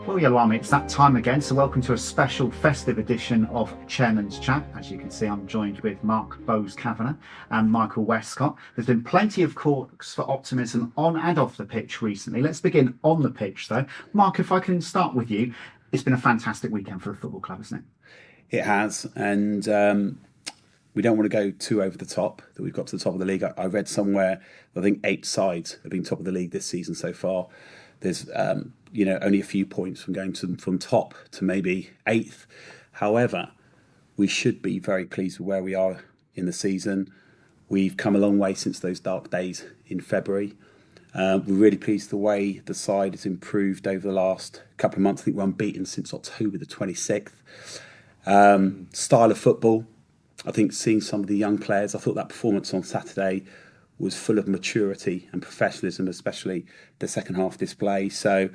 Well, Yellow Army, it's that time again, so welcome to a special festive edition of Chairman's Chat. As you can see, I'm joined with Mark Bowes-Cavanagh and Michael Westcott. There's been plenty of cause for optimism on and off the pitch recently. Let's begin on the pitch, though. Mark, if I can start with you, it's been a fantastic weekend for the football club, hasn't it? It has, and we don't want to go too over the top that we've got to the top of the league. I read somewhere, I think 8 sides have been top of the league this season so far. There's only a few points from going from top to maybe 8th. However, we should be very pleased with where we are in the season. We've come a long way since those dark days in February. We're really pleased the way the side has improved over the last couple of months. I think we're unbeaten since October the 26th. Style of football, I think seeing some of the young players, I thought that performance on Saturday was full of maturity and professionalism, especially the second half display. So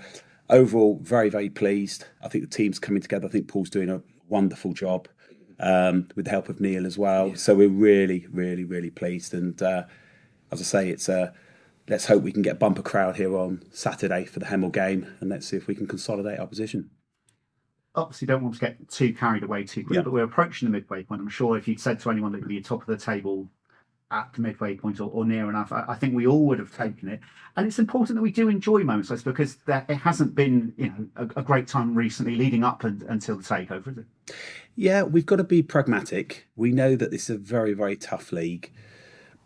overall, very, very pleased. I think the team's coming together. I think Paul's doing a wonderful job with the help of Neil as well. Yeah. So we're really, really, really pleased. And as I say, let's hope we can get a bumper crowd here on Saturday for the Hemel game, and let's see if we can consolidate our position. Obviously, don't want to get too carried away too quickly, but we're approaching the midway point. I'm sure if you'd said to anyone that would be top of the table at the midway point or near enough, I think we all would have taken it. And it's important that we do enjoy moments like this, because it hasn't been a great time recently leading up until the takeover, is it? Yeah, we've got to be pragmatic. We know that this is a very, very tough league.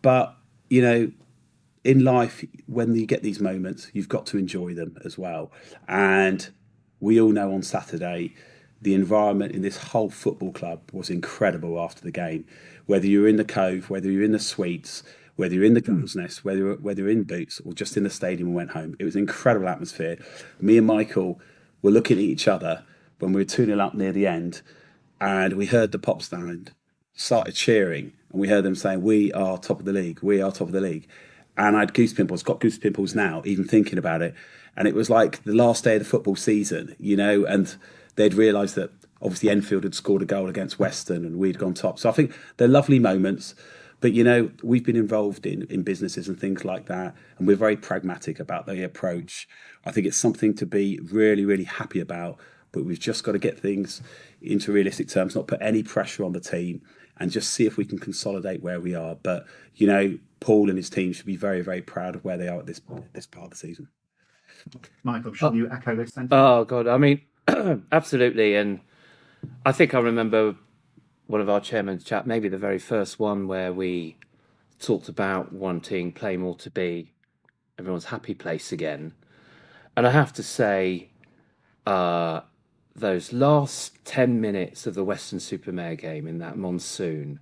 But, in life, when you get these moments, you've got to enjoy them as well. And we all know on Saturday, the environment in this whole football club was incredible after the game. Whether you're in the Cove, whether you're in the Suites, whether you're in the Girls' Nest, whether you're in Boots or just in the stadium and went home, it was an incredible atmosphere. Me and Michael were looking at each other when we were 2-0 up near the end, and we heard the pop stand started cheering, and we heard them saying, "We are top of the league, we are top of the league." And I had goose pimples, got goose pimples now, even thinking about it. And it was like the last day of the football season, and they'd realised that obviously Enfield had scored a goal against Western and we'd gone top. So I think they're lovely moments. But, we've been involved in businesses and things like that, and we're very pragmatic about the approach. I think it's something to be really, really happy about, but we've just got to get things into realistic terms, not put any pressure on the team, and just see if we can consolidate where we are. But, Paul and his team should be very, very proud of where they are at this part of the season. Michael, I'm sure you echo this sentiment. Oh, God. I mean, absolutely. And I think I remember one of our chairman's chat, maybe the very first one, where we talked about wanting Playmore to be everyone's happy place again. And I have to say, those last 10 minutes of the Western-Supermare game in that monsoon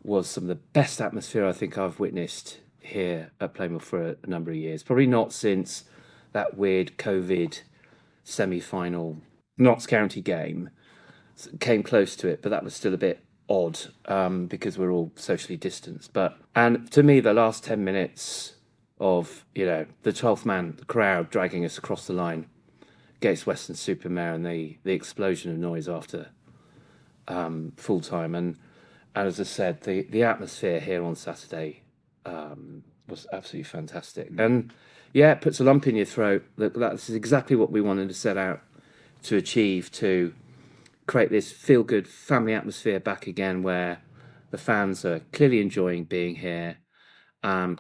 was some of the best atmosphere I think I've witnessed here at Playmore for a number of years. Probably not since that weird COVID semi-final Notts County game. Came close to it, but that was still a bit odd because we're all socially distanced. And to me, the last 10 minutes of, the 12th man, the crowd dragging us across the line against Western-Supermare and the explosion of noise after full time. And as I said, the atmosphere here on Saturday was absolutely fantastic. And yeah, it puts a lump in your throat. That's exactly what we wanted to set out to achieve, to create this feel-good family atmosphere back again, where the fans are clearly enjoying being here,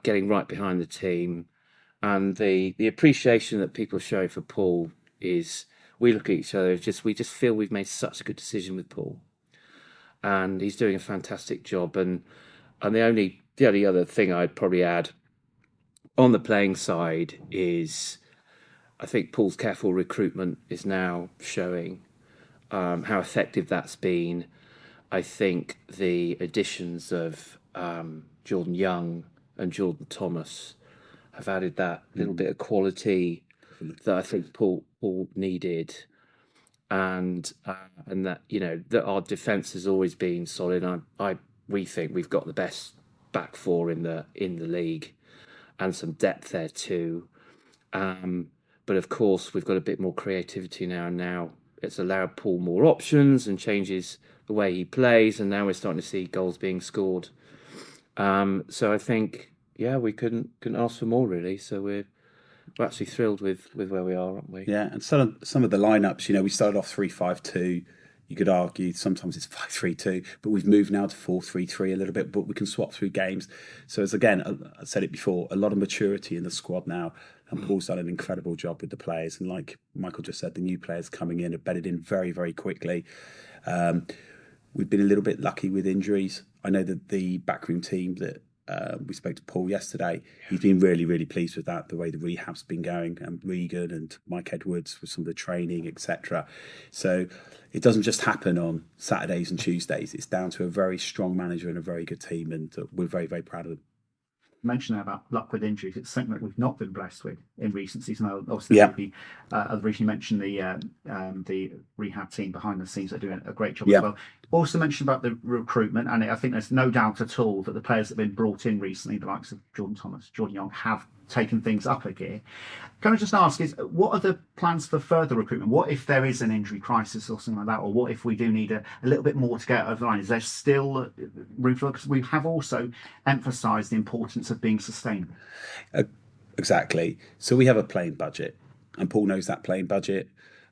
getting right behind the team. And the appreciation that people are showing for Paul is, we look at each other, we just feel we've made such a good decision with Paul. And he's doing a fantastic job. And the only other thing I'd probably add on the playing side is, I think Paul's careful recruitment is now showing how effective that's been. I think the additions of Jordan Young and Jordan Thomas have added that little bit of quality that I think Paul needed. And that that our defence has always been solid. We think we've got the best back four in the league, and some depth there too. But of course, we've got a bit more creativity now. And now it's allowed Paul more options and changes the way he plays. And now we're starting to see goals being scored. So I think, we couldn't ask for more really. So we're actually thrilled with where we are, aren't we? Yeah, and some of the lineups, we started off 3-5-2. You could argue sometimes it's 5-3-2, but we've moved now to 4-3-3 a little bit, but we can swap through games. So as again, I said it before, a lot of maturity in the squad now, and Paul's done an incredible job with the players. And like Michael just said, the new players coming in have bedded in very, very quickly. We've been a little bit lucky with injuries. I know that the backroom team that we spoke to Paul yesterday. He's been really, really pleased with that, the way the rehab's been going, and Regan and Mike Edwards with some of the training, etc. So it doesn't just happen on Saturdays and Tuesdays. It's down to a very strong manager and a very good team, and we're very, very proud of them. Mentioned about luck with injuries, it's something that we've not been blessed with in recent seasons. Obviously, I've recently mentioned the rehab team behind the scenes are doing a great job as well. Also mentioned about the recruitment, and I think there's no doubt at all that the players that have been brought in recently, the likes of Jordan Thomas, Jordan Young, have taken things up a gear. Can I just ask, what are the plans for further recruitment? What if there is an injury crisis or something like that, or what if we do need a little bit more to get over the line? Is there still room for it? Because we have also emphasised the importance of being sustainable. Exactly. So we have a playing budget, and Paul knows that playing budget.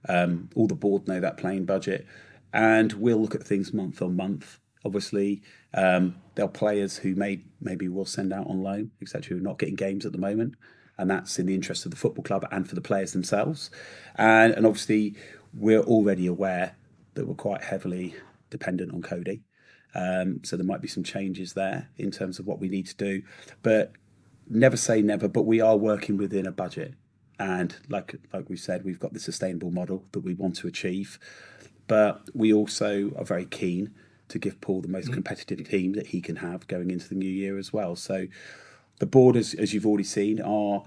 All the board know that playing budget, and we'll look at things month on month. Obviously, there are players who maybe we'll send out on loan, etc., who are not getting games at the moment, and that's in the interest of the football club and for the players themselves. And obviously, we're already aware that we're quite heavily dependent on Cody, so there might be some changes there in terms of what we need to do. But never say never. But we are working within a budget, and like we said, we've got the sustainable model that we want to achieve. But we also are very keen to give Paul the most competitive team that he can have going into the new year as well. So the board, as you've already seen, are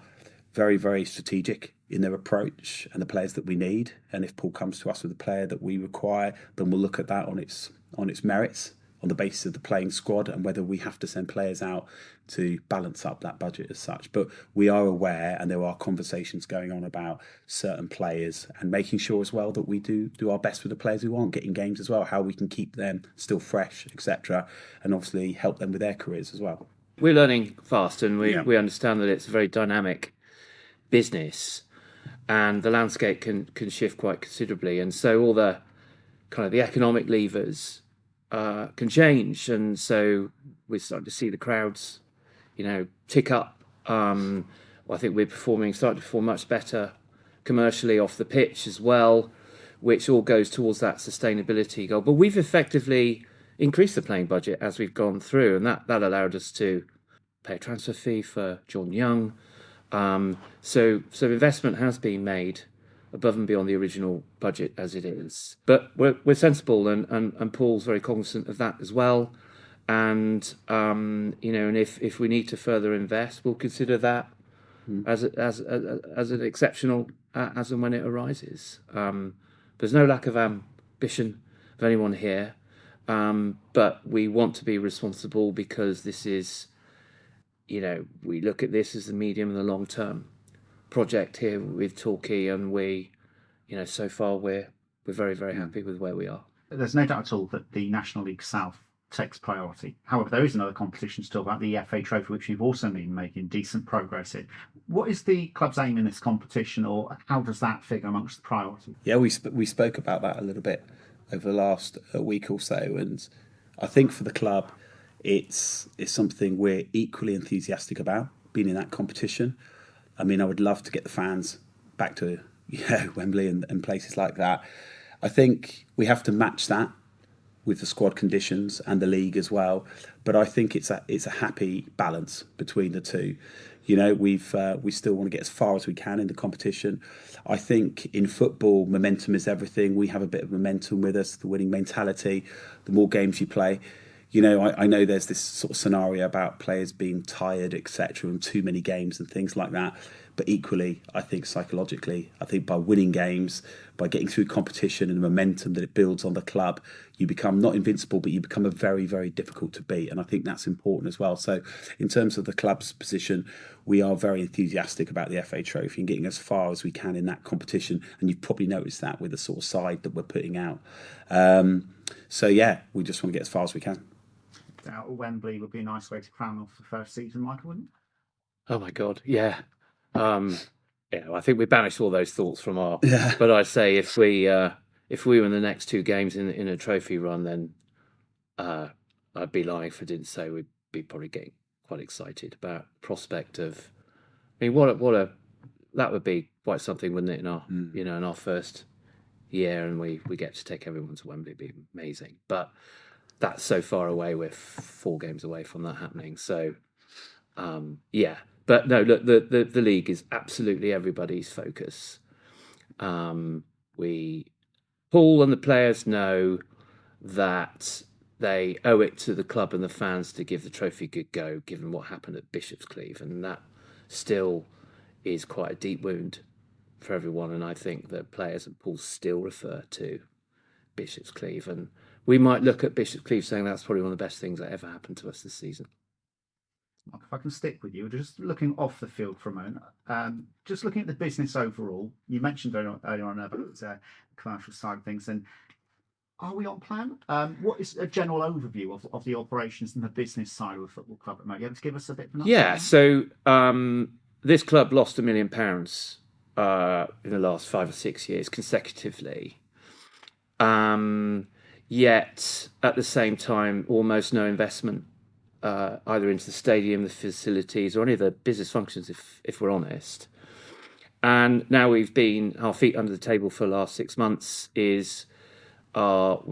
very, very strategic in their approach and the players that we need. And if Paul comes to us with a player that we require, then we'll look at that on its merits, on the basis of the playing squad, and whether we have to send players out to balance up that budget as such. But we are aware, and there are conversations going on about certain players, and making sure as well that we do our best with the players who aren't getting games as well, how we can keep them still fresh, etc., and obviously help them with their careers as well. We're learning fast, and we understand that it's a very dynamic business, and the landscape can shift quite considerably, and so all the kind of the economic levers can change, and so we're starting to see the crowds, tick up. I think we're starting to perform much better commercially off the pitch as well, which all goes towards that sustainability goal. But we've effectively increased the playing budget as we've gone through, and that allowed us to pay a transfer fee for Jordan Young. So investment has been made above and beyond the original budget as it is. But we're sensible, and Paul's very cognizant of that as well. And and if we need to further invest, we'll consider that as an exceptional as and when it arises. There's no lack of ambition of anyone here, but we want to be responsible, because this is, we look at this as the medium and the long term project here with Torquay, and we, so far we're very, very happy with where we are. There's no doubt at all that the National League South takes priority. However, there is another competition still about the FA Trophy, which you've also been making decent progress in. What is the club's aim in this competition, or how does that figure amongst the priorities? Yeah, we spoke about that a little bit over the last week or so, and I think for the club, it's something we're equally enthusiastic about, being in that competition. I mean, I would love to get the fans back to Wembley and places like that. I think we have to match that with the squad conditions and the league as well. But I think it's a happy balance between the two. We still want to get as far as we can in the competition. I think in football, momentum is everything. We have a bit of momentum with us, the winning mentality. The more games you play, I know there's this sort of scenario about players being tired, etc., and too many games and things like that. But equally, I think psychologically, by winning games, by getting through competition and the momentum that it builds on the club, you become not invincible, but you become a very, very difficult to beat. And I think that's important as well. So in terms of the club's position, we are very enthusiastic about the FA Trophy and getting as far as we can in that competition. And you've probably noticed that with the sort of side that we're putting out. We just want to get as far as we can. Wembley would be a nice way to crown off the first season, Michael, wouldn't it? Oh my God, yeah. I think we banished all those thoughts from our. Yeah. But I'd say if we were in the next two games in a trophy run, then I'd be lying if I didn't say we'd be probably getting quite excited about the prospect of. I mean, that would be quite something, wouldn't it? In our first year, and we get to take everyone to Wembley, it'd be amazing. But that's so far away. We're 4 games away from that happening. So, yeah. But no, look, the league is absolutely everybody's focus. Paul and the players know that they owe it to the club and the fans to give the trophy a good go, given what happened at Bishopscleeve, and that still is quite a deep wound for everyone. And I think that players and Paul still refer to Bishopscleeve, and we might look at Bishopscleeve saying that's probably one of the best things that ever happened to us this season. If I can stick with you, just looking off the field for a moment, just looking at the business overall, you mentioned earlier on about the commercial side of things, and are we on plan? What is a general overview of the operations and the business side of the football club at the moment? You able to give us a bit of an update? Yeah, so this club lost £1 million in the last 5 or 6 years consecutively. Yet at the same time, almost no investment either into the stadium, the facilities, or any of the business functions, if we're honest. And now we've been our feet under the table for the last 6 months. We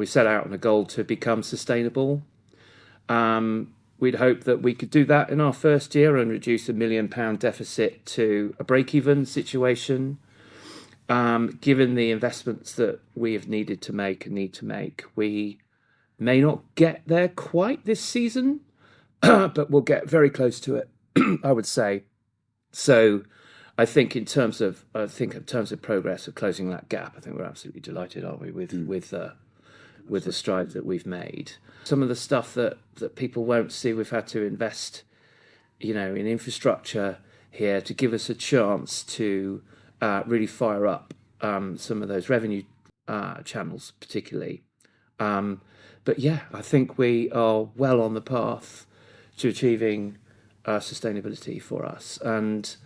set out on a goal to become sustainable. We'd hope that we could do that in our first year and reduce £1 million deficit to a break-even situation. Given the investments that we have needed to make and need to make, we may not get there quite this season, but we'll get very close to it, I would say. So I think in terms of progress of closing that gap, I think we're absolutely delighted, aren't we, with the strides that we've made. Some of the stuff that people won't see, we've had to invest, in infrastructure here to give us a chance to really fire up some of those revenue channels, particularly. But yeah, I think we are well on the path to achieving sustainability for us, and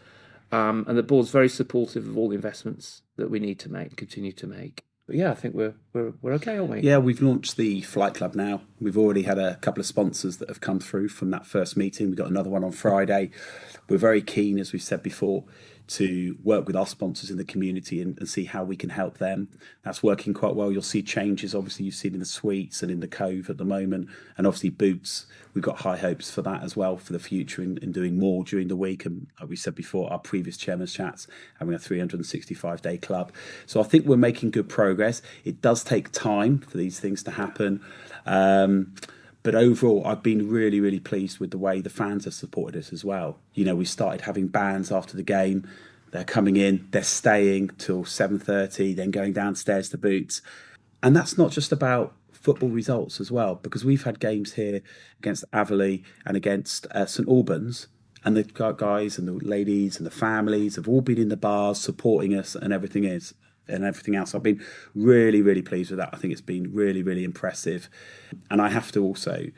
the board's very supportive of all the investments that we need to make, continue to make. But yeah, I think we're okay, aren't we? Yeah, we've launched the Flight Club now. We've already had a couple of sponsors that have come through from that first meeting. We've got another one on Friday. We're very keen, as we've said before, to work with our sponsors in the community and see how we can help them. That's working quite well. You'll see changes, obviously, you've seen in the Sweets and in the Cove at the moment, and obviously Boots. We've got high hopes for that as well for the future in doing more during the week. And we said before, our previous Chairman's Chats, having a 365-day club. So I think we're making good progress. It does take time for these things to happen. But overall, I've been really, really pleased with the way the fans have supported us as well. We started having bands after the game. They're coming in, they're staying till 7:30, then going downstairs to Boots. And that's not just about football results as well, because we've had games here against Averley and against St Albans, and the guys and the ladies and the families have all been in the bars supporting us and everything else. I've been really, really pleased with that. I think it's been really, really impressive. And I have to also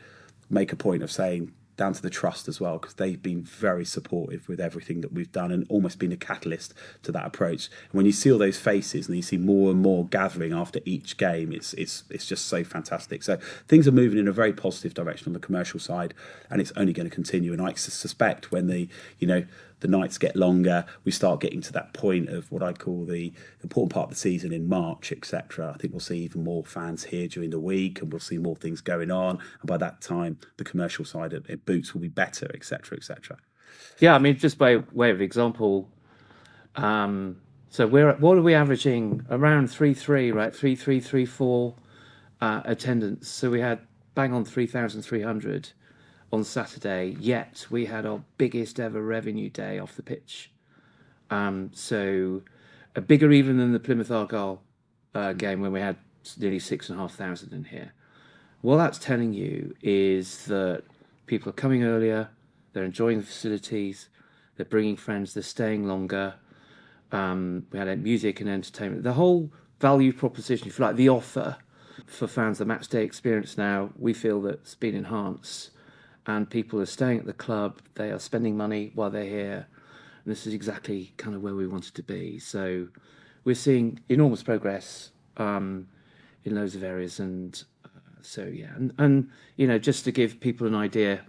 make a point of saying down to the trust as well, because they've been very supportive with everything that we've done and almost been a catalyst to that approach. And when you see all those faces and you see more and more gathering after each game, it's just so fantastic. So things are moving in a very positive direction on the commercial side, and it's only going to continue. And I suspect when the nights get longer, we start getting to that point of what I call the important part of the season in March, etc. I think we'll see even more fans here during the week, and we'll see more things going on. And by that time, the commercial side at Boots will be better, etc., etc. Yeah, I mean, just by way of example, so what are we averaging? Around 3.3, right? 3.4 attendance. So we had bang on 3,300 on Saturday, yet we had our biggest ever revenue day off the pitch. So bigger even than the Plymouth Argyle game when we had nearly 6,500 in here. What that's telling you is that people are coming earlier, they're enjoying the facilities, they're bringing friends, they're staying longer. We had music and entertainment. The whole value proposition, if you like, the offer for fans, the match day experience now, we feel that's been enhanced. And people are staying at the club, they are spending money while they're here, and this is exactly kind of where we wanted to be. So we're seeing enormous progress in loads of areas, and and just to give people an idea,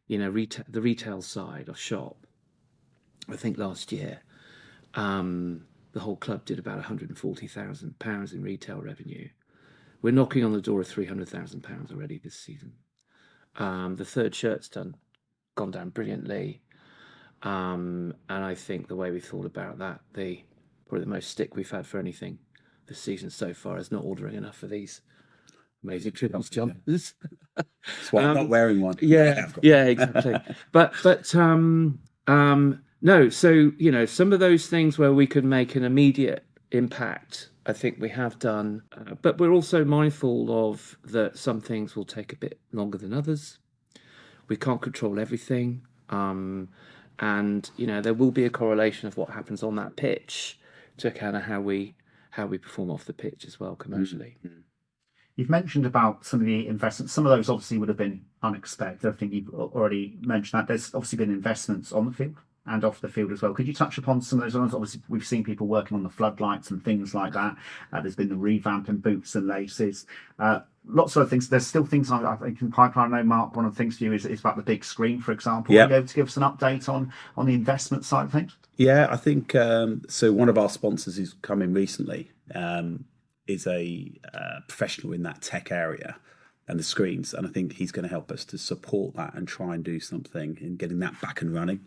the retail side of shop, I think last year the whole club did about £140,000 in retail revenue. We're knocking on the door of £300,000 already this season. The third shirt's gone down brilliantly, and I think the way we thought about that, probably the most stick we've had for anything this season so far is not ordering enough of these amazing triples jumpers. That's why I'm not wearing one. Yeah, exactly. but no, so some of those things where we could make an immediate impact, I think we have done, but we're also mindful of that some things will take a bit longer than others. We can't control everything, and there will be a correlation of what happens on that pitch to kind of how we perform off the pitch as well commercially. Mm-hmm. You've mentioned about some of the investments. Some of those obviously would have been unexpected. I think you've already mentioned that. There's obviously been investments on the field and off the field as well. Could you touch upon some of those ones? Obviously, we've seen people working on the floodlights and things like that. There's been the revamp in boots and laces. Lots of other things. There's still things I think in pipeline. I know, Mark, one of the things for you is about the big screen, for example. Yep. Are you able to give us an update on the investment side of things? Yeah, I think so. One of our sponsors who's come in recently is a professional in that tech area and the screens, and I think he's going to help us to support that and try and do something in getting that back and running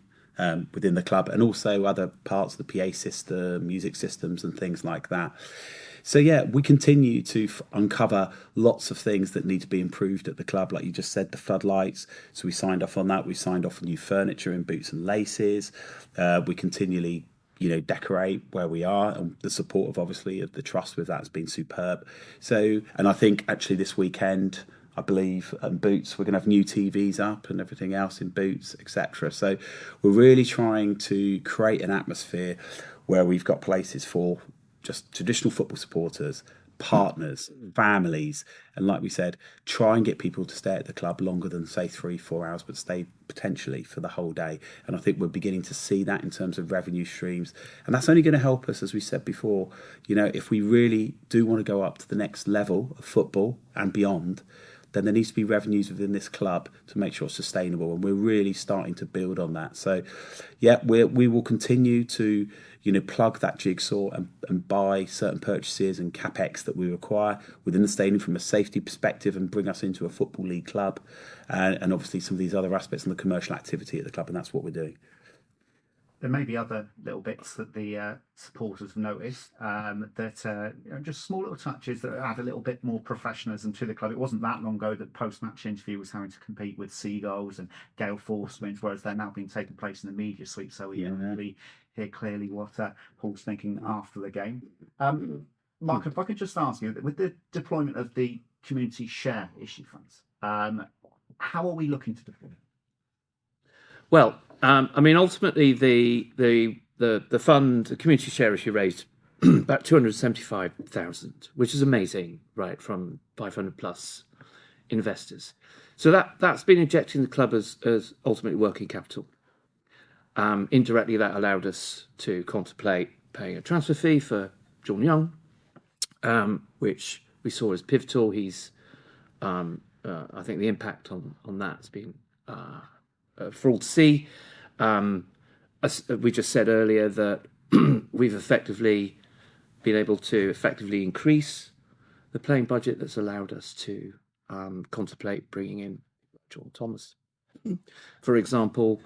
within the club, and also other parts of the PA system, music systems and things like that. So yeah, we continue to uncover lots of things that need to be improved at the club, like you just said, the floodlights. So we signed off on that. We signed off on new furniture in boots and laces. We continually decorate where we are, and the support of obviously of the trust with that has been superb. So, and I think actually this weekend, I believe, Boots, we're going to have new TVs up and everything else in Boots, etc. So we're really trying to create an atmosphere where we've got places for just traditional football supporters, partners, families, and like we said, try and get people to stay at the club longer than say 3-4 hours, but stay potentially for the whole day. And I think we're beginning to see that in terms of revenue streams, and that's only going to help us, as we said before, if we really do want to go up to the next level of football and beyond, then there needs to be revenues within this club to make sure it's sustainable, and we're really starting to build on that. So yeah, we will continue to plug that jigsaw and buy certain purchases and capex that we require within the stadium from a safety perspective and bring us into a Football League club, and obviously some of these other aspects and the commercial activity at the club, and that's what we're doing. There may be other little bits that the supporters have noticed that just small little touches that add a little bit more professionalism to the club. It wasn't that long ago that post-match interview was having to compete with Seagulls and Gale Force Winds, whereas they're now being taking place in the media suite, so we can really hear clearly what Paul's thinking after the game. Mark, if I could just ask you, with the deployment of the community share issue funds, how are we looking to deploy it? Well, ultimately, the fund, the community share issue raised about 275,000, which is amazing, right, from 500 plus investors. So that's been injected in the club as ultimately working capital. Indirectly, that allowed us to contemplate paying a transfer fee for John Young, which we saw as pivotal. He's, I think, the impact on that has been for all to see. As we just said earlier, that we've effectively been able to increase the playing budget that's allowed us to contemplate bringing in John Thomas. For example,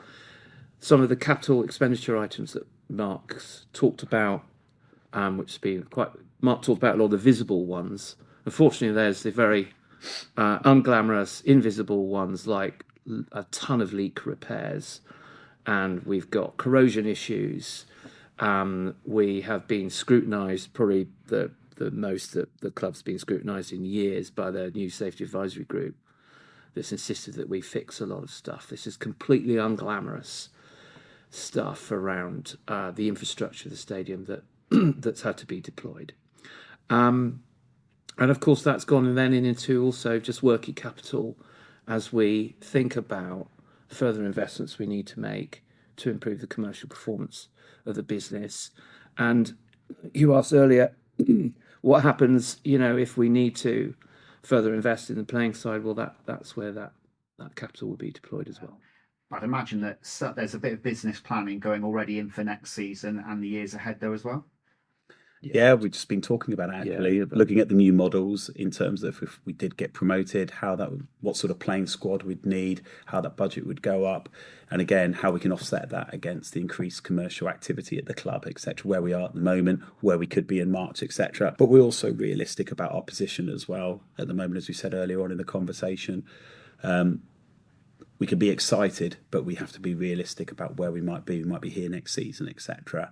some of the capital expenditure items that Mark's talked about, which has been Mark talked about a lot of the visible ones. Unfortunately, there's the very unglamorous, invisible ones, like a ton of leak repairs, and we've got corrosion issues. We have been scrutinised, probably the most that the club's been scrutinised in years, by their new safety advisory group that's insisted that we fix a lot of stuff. This is completely unglamorous stuff around the infrastructure of the stadium that's had to be deployed. And of course that's gone then into also just working capital as we think about further investments we need to make to improve the commercial performance of the business. And you asked earlier, what happens, if we need to further invest in the playing side? Well, that's where that capital will be deployed as well. I'd imagine that there's a bit of business planning going already in for next season and the years ahead there as well. Yeah, we've just been talking about it, actually, looking at the new models in terms of if we did get promoted, what sort of playing squad we'd need, how that budget would go up, and again, how we can offset that against the increased commercial activity at the club, etc., where we are at the moment, where we could be in March, etc. But we're also realistic about our position as well at the moment, as we said earlier on in the conversation. We can be excited, but we have to be realistic about where we might be. We might be here next season, etc.,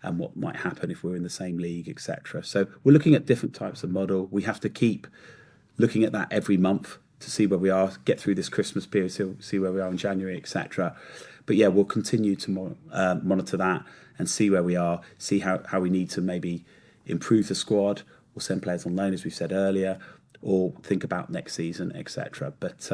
and what might happen if we're in the same league, etc. So we're looking at different types of model. We have to keep looking at that every month to see where we are, get through this Christmas period, see where we are in January, etc. But yeah, we'll continue to monitor that and see where we are, see how we need to maybe improve the squad or send players on loan, as we said earlier, or think about next season, etc. But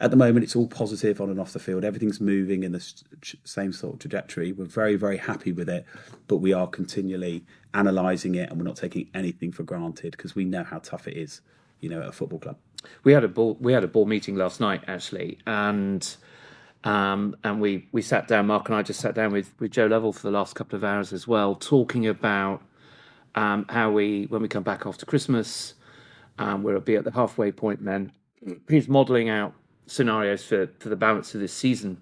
at the moment, it's all positive on and off the field. Everything's moving in the same sort of trajectory. We're very, very happy with it, but we are continually analysing it, and we're not taking anything for granted because we know how tough it is, at a football club. We had a board meeting last night, actually, and we sat down. Mark and I just sat down with Joe Lovell for the last couple of hours as well, talking about how when we come back after Christmas, we'll be at the halfway point. Then he's modelling out scenarios for the balance of this season,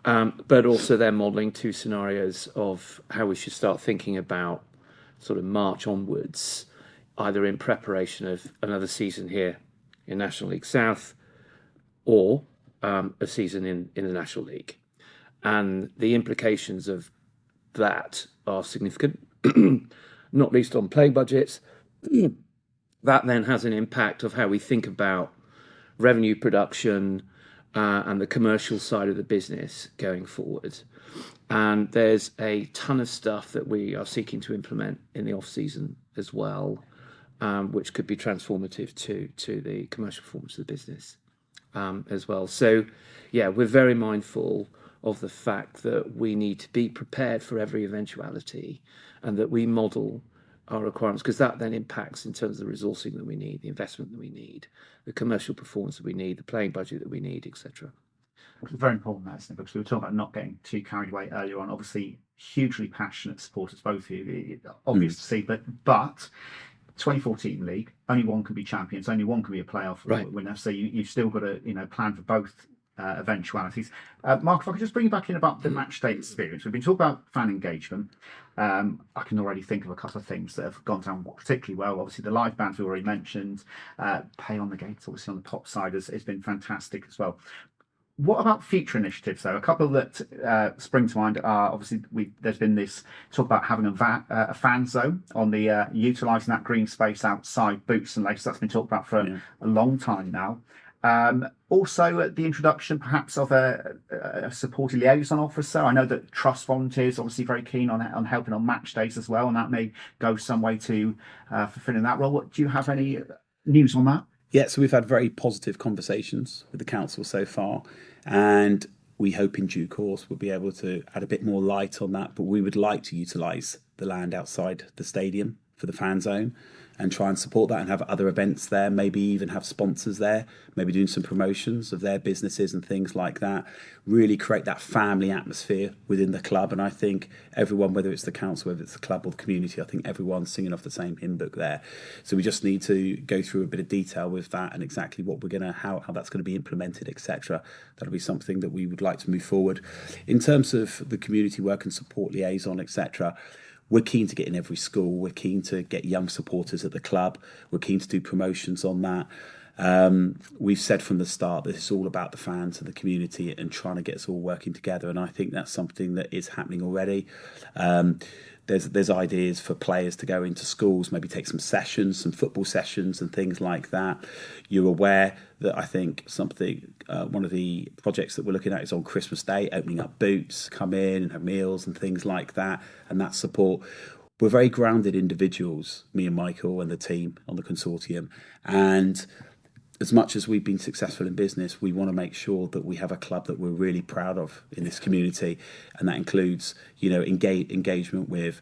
but also they're modelling 2 scenarios of how we should start thinking about sort of March onwards, either in preparation of another season here in National League South or a season in the National League. And the implications of that are significant, not least on playing budgets. That then has an impact of how we think about revenue production and the commercial side of the business going forward. And there's a ton of stuff that we are seeking to implement in the off-season as well, which could be transformative to the commercial performance of the business as well. So, yeah, we're very mindful of the fact that we need to be prepared for every eventuality and that we model our requirements, because that then impacts in terms of the resourcing that we need, the investment that we need, the commercial performance that we need, the playing budget that we need, etc. It's very important, that, isn't it? Because we were talking about not getting too carried away earlier on. Obviously, hugely passionate supporters, both of you. Obvious to see, but 2014 league, only one can be champions, only one can be a playoff winner. So you've still got to plan for both eventualities. Mark, if I could just bring you back in about the match day experience. We've been talking about fan engagement. I can already think of a couple of things that have gone down particularly well. Obviously, the live bands we already mentioned. Pay on the gates, obviously on the pop side, has been fantastic as well. What about future initiatives, though? A couple that spring to mind are obviously there's been this talk about having a fan zone on the utilising that green space outside Boots and Lace. That's been talked about for a long time now. Also, the introduction perhaps of a supporting liaison officer. I know that Trust volunteers obviously very keen on helping on match days as well, and that may go some way to fulfilling that role. Do you have any news on that? Yeah, so we've had very positive conversations with the council so far, and we hope in due course we'll be able to add a bit more light on that. But we would like to utilise the land outside the stadium for the fan zone and try and support that and have other events there, maybe even have sponsors there, maybe doing some promotions of their businesses and things like that, really create that family atmosphere within the club. And I think everyone, whether it's the council, whether it's the club or the community, I think everyone's singing off the same hymn book there. So we just need to go through a bit of detail with that and exactly what we're going to, how that's going to be implemented, etc. That'll be something that we would like to move forward. In terms of the community work and support liaison, etc., we're keen to get in every school. We're keen to get young supporters at the club. We're keen to do promotions on that. We've said from the start that it's all about the fans and the community and trying to get us all working together. And I think that's something that is happening already. There's ideas for players to go into schools, maybe take some sessions, some football sessions and things like that. You're aware that I think one of the projects that we're looking at is on Christmas Day, opening up Boots, come in and have meals and things like that, and that support. We're very grounded individuals, me and Michael and the team on the consortium, and as much as we've been successful in business, we want to make sure that we have a club that we're really proud of in this community, and that includes, engagement with,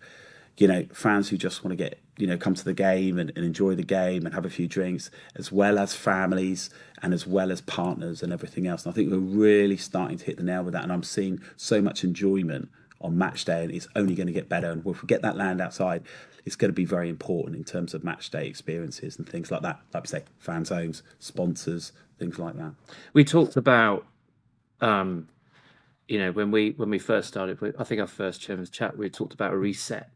fans who just want to get, come to the game and enjoy the game and have a few drinks, as well as families and as well as partners and everything else. And I think we're really starting to hit the nail with that, and I'm seeing so much enjoyment on match day, and it's only going to get better. And if we get that land outside, it's going to be very important in terms of match day experiences and things like that. Like we say, fan zones, sponsors, things like that. We talked about, when we first started, I think our first chairman's chat, we talked about a reset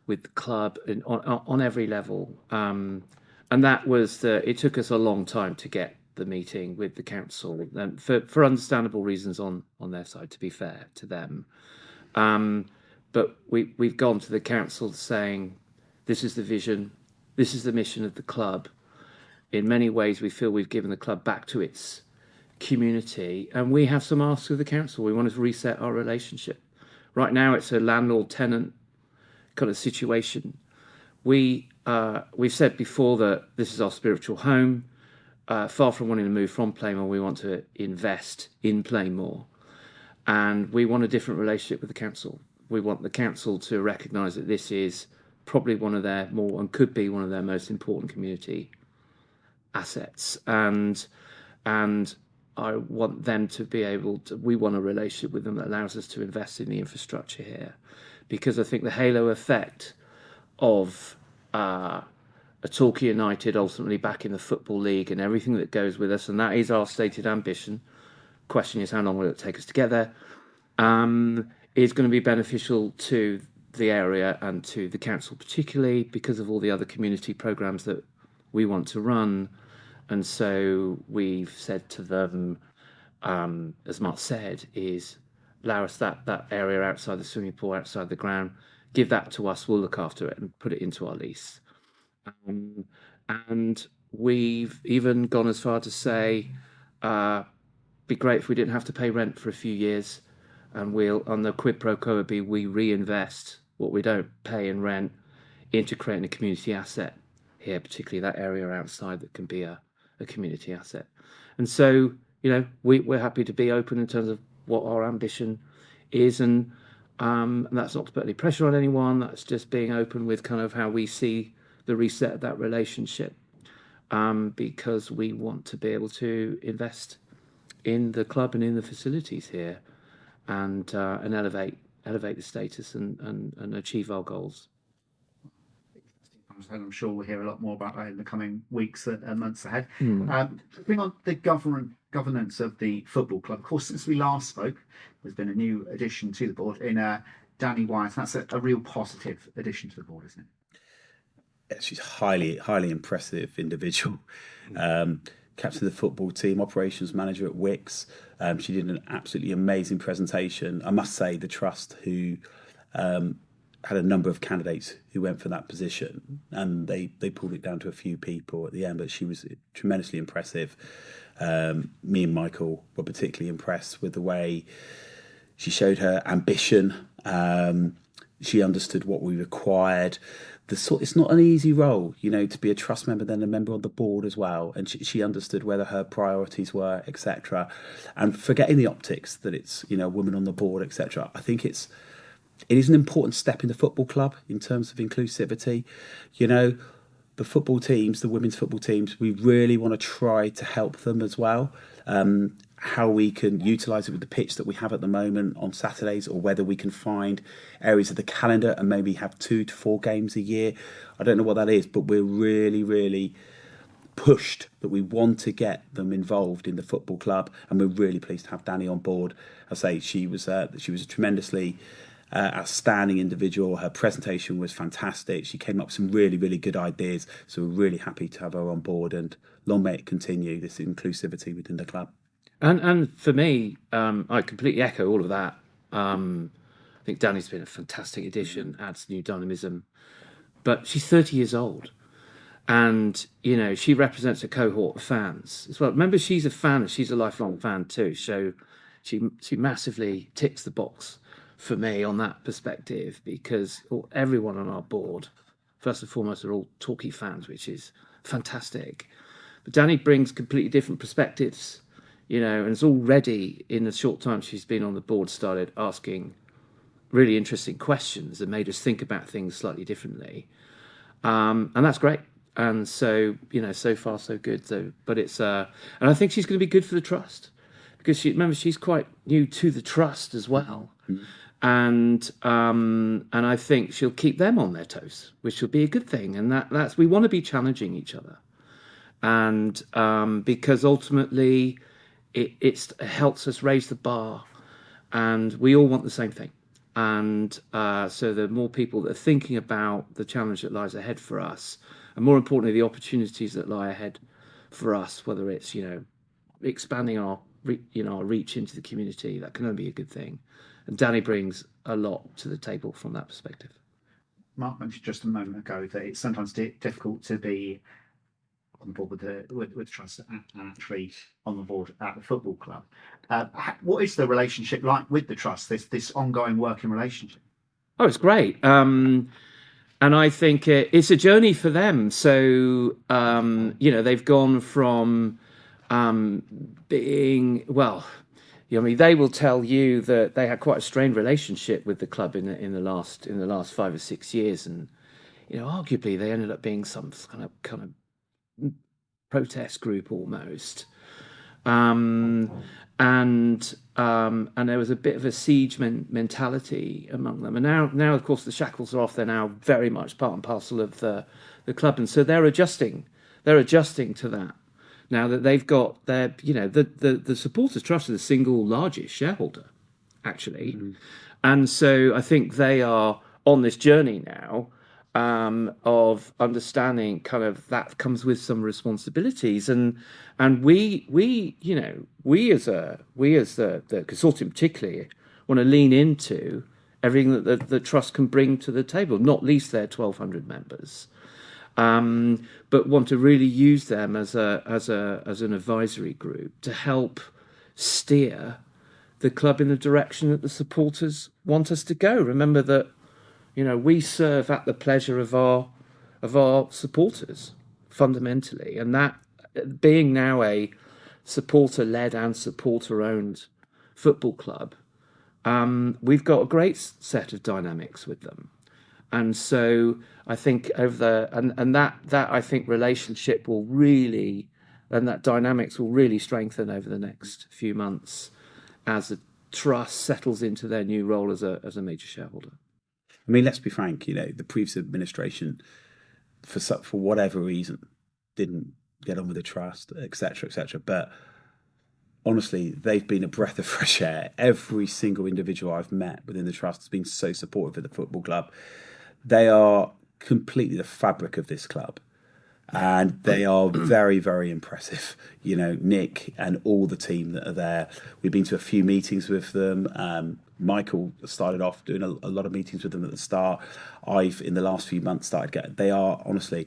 with the club and on every level. And that was it took us a long time to get the meeting with the council, and for understandable reasons on their side, to be fair to them. But we've gone to the council saying, this is the vision, this is the mission of the club. In many ways, we feel we've given the club back to its community, and we have some asks of the council. We want to reset our relationship. Right now, it's a landlord-tenant kind of situation. We've said before that this is our spiritual home. Far from wanting to move from Playmore, we want to invest in Playmore, and we want a different relationship with the council. We want the council to recognise that this is probably one of their could be one of their most important community assets, and I want them to be able to. We want a relationship with them that allows us to invest in the infrastructure here, because I think the halo effect of a Torquay United ultimately back in the Football League and everything that goes with us, and that is our stated ambition. Question is, how long will it take us to get there? Is going to be beneficial to the area and to the council, particularly because of all the other community programmes that we want to run. And so we've said to them, as Mark said, is allow us that area outside the swimming pool, outside the ground, give that to us, we'll look after it and put it into our lease. And we've even gone as far to say, be great if we didn't have to pay rent for a few years, and on the quid pro quo would be we reinvest what we don't pay in rent into creating a community asset here, particularly that area outside that can be a community asset. And so, we're happy to be open in terms of what our ambition is, and that's not to put any pressure on anyone. That's just being open with kind of how we see the reset of that relationship, because we want to be able to invest in the club and in the facilities here, and elevate the status and achieve our goals. And I'm sure we'll hear a lot more about that in the coming weeks and months ahead. Bring on the governance of the football club. Of course, since we last spoke, there's been a new addition to the board in Danny Wyatt. That's a real positive addition to the board, isn't it? Yeah, she's highly impressive individual. Captain of the football team, operations manager at Wicks. She did an absolutely amazing presentation. I must say, the trust who had a number of candidates who went for that position, and they pulled it down to a few people at the end, but she was tremendously impressive. Me and Michael were particularly impressed with the way she showed her ambition. She understood what we required. It's not an easy role, to be a trust member, then a member of the board as well. And she understood whether her priorities were, etc. And forgetting the optics that it's, a woman on the board, etc. I think it is an important step in the football club in terms of inclusivity. The football teams, the women's football teams, we really want to try to help them as well. How we can utilise it with the pitch that we have at the moment on Saturdays, or whether we can find areas of the calendar and maybe have 2 to 4 games a year. I don't know what that is, but we're really, really pushed that we want to get them involved in the football club, and we're really pleased to have Danny on board. I say she was a tremendously outstanding individual. Her presentation was fantastic. She came up with some really, really good ideas. So we're really happy to have her on board, and long may it continue, this inclusivity within the club. And for me, I completely echo all of that. I think Danny's been a fantastic addition, adds new dynamism. But she's 30 years old, and she represents a cohort of fans as well. Remember, she's a fan, she's a lifelong fan too. So she massively ticks the box for me on that perspective, because everyone on our board, first and foremost, are all Torquay fans, which is fantastic. But Danny brings completely different perspectives, and has already, in the short time she's been on the board, started asking really interesting questions that made us think about things slightly differently. And that's great. And so, so far so good. So, but it's, and I think she's going to be good for the trust, because she's quite new to the trust as well. Mm-hmm. And I think she'll keep them on their toes, which will be a good thing. And that's, we want to be challenging each other. And because ultimately it helps us raise the bar, and we all want the same thing. And so the more people that are thinking about the challenge that lies ahead for us, and more importantly, the opportunities that lie ahead for us, whether it's, expanding our reach into the community, that can only be a good thing. And Danny brings a lot to the table from that perspective. Mark mentioned just a moment ago that it's sometimes difficult to be on board with the trust and actually on the board at the football club. What is the relationship like with the trust? This ongoing working relationship? Oh, it's great. And I think it's a journey for them. So, they've gone from being, they will tell you that they had quite a strained relationship with the club in the last 5 or 6 years, and arguably they ended up being some kind of protest group almost. And there was a bit of a siege mentality among them. And now, of course, the shackles are off. They're now very much part and parcel of the club, and so they're adjusting to that. Now that they've got their, the supporters' trust is the single largest shareholder, actually, and so I think they are on this journey now of understanding kind of that comes with some responsibilities, and we as the consortium particularly want to lean into everything that the trust can bring to the table, not least their 1,200 members, but want to really use them as an advisory group to help steer the club in the direction that the supporters want us to go. Remember that we serve at the pleasure of our supporters fundamentally, and that being now a supporter-led and supporter-owned football club, we've got a great set of dynamics with them. And so I think that I think relationship will really, and that dynamics will really strengthen over the next few months as the trust settles into their new role as a major shareholder. I mean, let's be frank. The previous administration, for whatever reason, didn't get on with the trust, etc., etc. But honestly, they've been a breath of fresh air. Every single individual I've met within the trust has been so supportive of the football club. They are completely the fabric of this club, and they are very, very impressive. Nick and all the team that are there. We've been to a few meetings with them. Michael started off doing a lot of meetings with them at the start. I've, in the last few months, they are, honestly,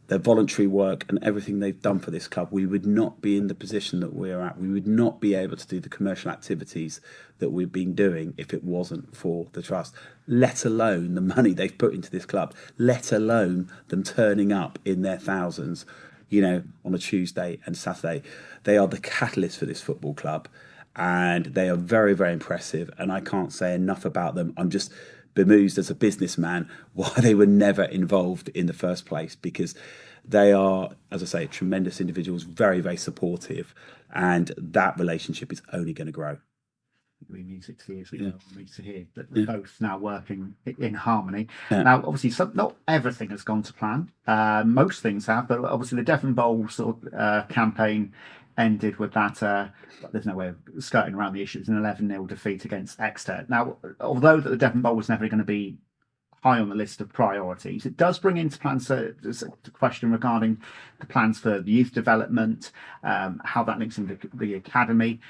their voluntary work and everything they've done for this club, we would not be in the position that we're at. We would not be able to do the commercial activities that we've been doing if it wasn't for the trust, let alone the money they've put into this club, let alone them turning up in their thousands, on a Tuesday and Saturday. They are the catalyst for this football club, and they are very, very impressive, and I can't say enough about them. I'm just bemused as a businessman why they were never involved in the first place, because they are, as I say, tremendous individuals, very, very supportive, and that relationship is only going to grow. Music to ears, to hear that they're both now working in harmony. Now, obviously, not everything has gone to plan. Most things have, but obviously the Devon Bowl campaign ended with that. There's no way of skirting around the issue. It's an 11-0 defeat against Exeter. Now, although the Devon Bowl was never going to be high on the list of priorities, it does bring into plans a question regarding the plans for the youth development, how that links into the academy.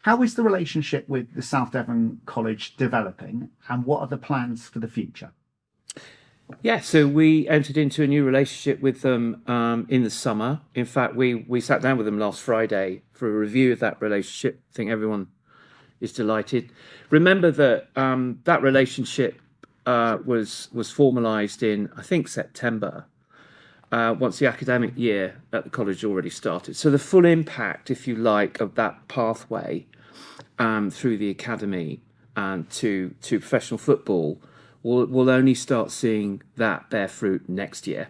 How is the relationship with the South Devon College developing, and what are the plans for the future? Yeah, so we entered into a new relationship with them in the summer. In fact, we sat down with them last Friday for a review of that relationship. I think everyone is delighted. Remember that that relationship was formalised in, I think, September. once the academic year at the college already started. So the full impact, if you like, of that pathway through the academy and to professional football, we'll only start seeing that bear fruit next year.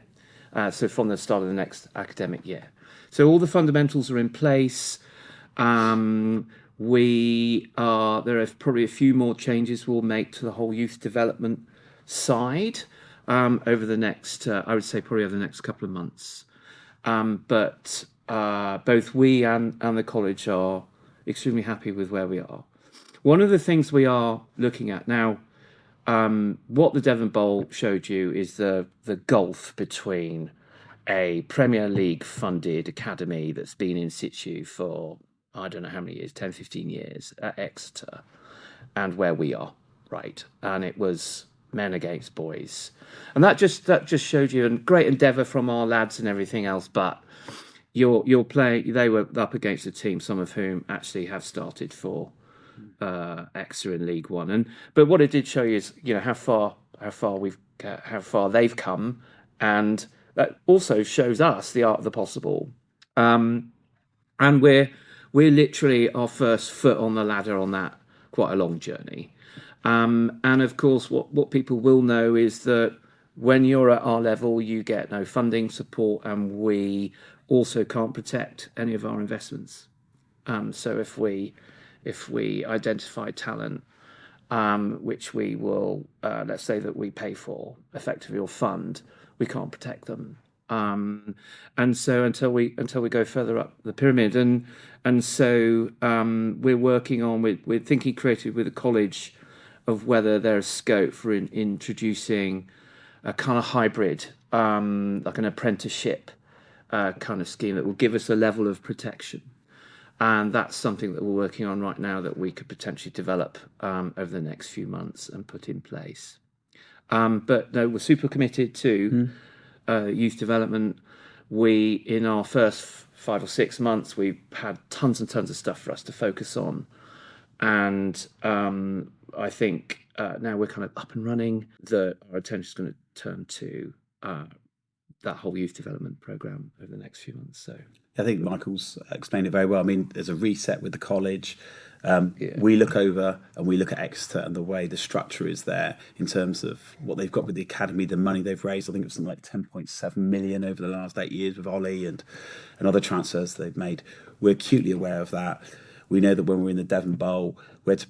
So from the start of the next academic year. So all the fundamentals are in place. There are probably a few more changes we'll make to the whole youth development side over the next, I would say probably over the next couple of months. But both we and the college are extremely happy with where we are. One of the things we are looking at now, what the Devon Bowl showed you is the gulf between a Premier League funded academy that's been in situ for, I don't know how many years, 10, 15 years at Exeter, and where we are, right? And it was men against boys. And that just showed you a great endeavour from our lads and everything else, but you're playing, they were up against a team, some of whom actually have started for Exeter in League One. But what it did show you is, how far they've come, and that also shows us the art of the possible. And we're literally our first foot on the ladder on that quite a long journey. And of course, what people will know is that when you're at our level, you get no funding support, and we also can't protect any of our investments. So if we identify talent, which we will, let's say that we pay for effectively or fund, we can't protect them. And so until we go further up the pyramid, and so we're working on, we're thinking creatively with the college of whether there's scope for introducing a kind of hybrid, like an apprenticeship kind of scheme that will give us a level of protection. And that's something that we're working on right now that we could potentially develop over the next few months and put in place. But no, we're super committed to youth development. In our first 5 or 6 months, we've had tons and tons of stuff for us to focus on. And I think now we're kind of up and running, that our attention is going to turn to that whole youth development programme over the next few months. So I think Michael's explained it very well. I mean, there's a reset with the college. We look over and we look at Exeter and the way the structure is there in terms of what they've got with the academy, the money they've raised. I think it was something like 10.7 million over the last 8 years with Ollie and other transfers they've made. We're acutely aware of that. We know that when we're in the Devon Bowl, we're to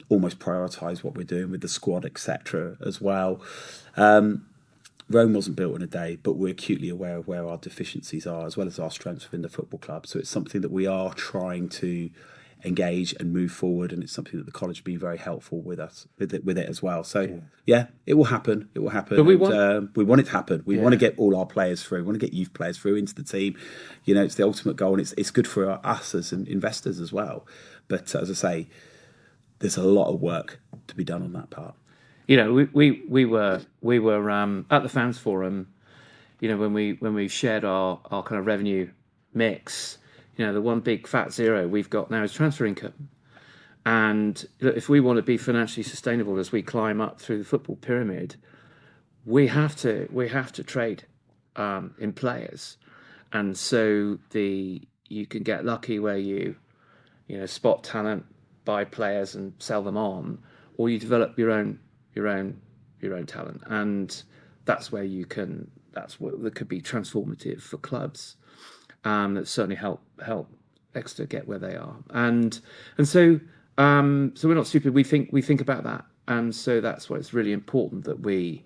almost prioritise what we're doing with the squad, etc. as well. Rome wasn't built in a day, but we're acutely aware of where our deficiencies are, as well as our strengths within the football club. So it's something that we are trying to engage and move forward, and it's something that the college have been very helpful with us with it as well. So yeah, it will happen. It will happen. But we want it to happen. We want to get all our players through. We want to get youth players through into the team. It's the ultimate goal, and it's good for us as investors as well. But as I say, there's a lot of work to be done on that part. We were at the fans forum, when we shared our kind of revenue mix. The one big fat zero we've got now is transfer income, and if we want to be financially sustainable as we climb up through the football pyramid, we have to trade in players, and so you can get lucky where you spot talent, buy players and sell them on, or you develop your own talent, and that's where that could be transformative for clubs. That certainly help Exeter get where they are, and so we're not stupid. We think about that, and so that's why it's really important that we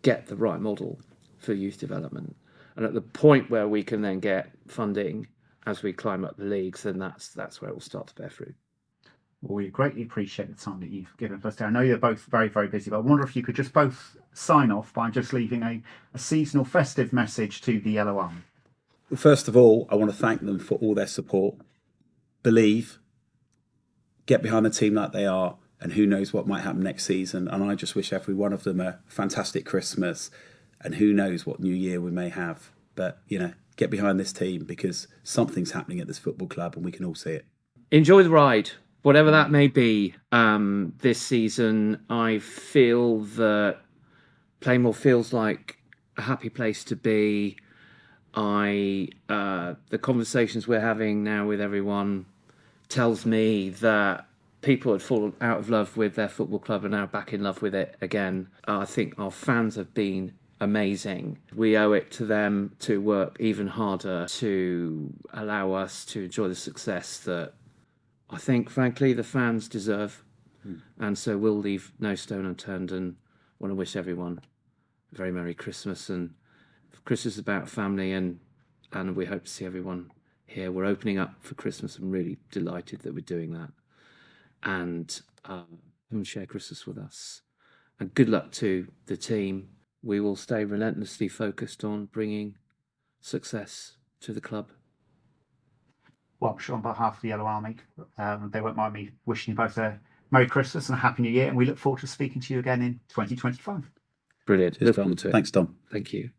get the right model for youth development, and at the point where we can then get funding as we climb up the leagues, then that's where it will start to bear fruit. Well, we greatly appreciate the time that you've given us. I know you're both very, very busy, but I wonder if you could just both sign off by just leaving a seasonal festive message to the Yellow Army. First of all, I want to thank them for all their support. Believe, get behind the team like they are, and who knows what might happen next season. And I just wish every one of them a fantastic Christmas, and who knows what new year we may have. But, get behind this team, because something's happening at this football club and we can all see it. Enjoy the ride. Whatever that may be, this season, I feel that Plainmoor feels like a happy place to be. The conversations we're having now with everyone tells me that people had fallen out of love with their football club are now back in love with it again. I think our fans have been amazing. We owe it to them to work even harder to allow us to enjoy the success that I think, frankly, the fans deserve. And so we'll leave no stone unturned, and want to wish everyone a very Merry Christmas. And Christmas is about family, and we hope to see everyone here. We're opening up for Christmas. I'm really delighted that we're doing that. And come and share Christmas with us. And good luck to the team. We will stay relentlessly focused on bringing success to the club. Well, I'm sure on behalf of the Yellow Army, they won't mind me wishing you both a Merry Christmas and a Happy New Year, and we look forward to speaking to you again in 2025. Brilliant. Cheers, Look Tom. forward to it. Thanks, Tom. Thank you.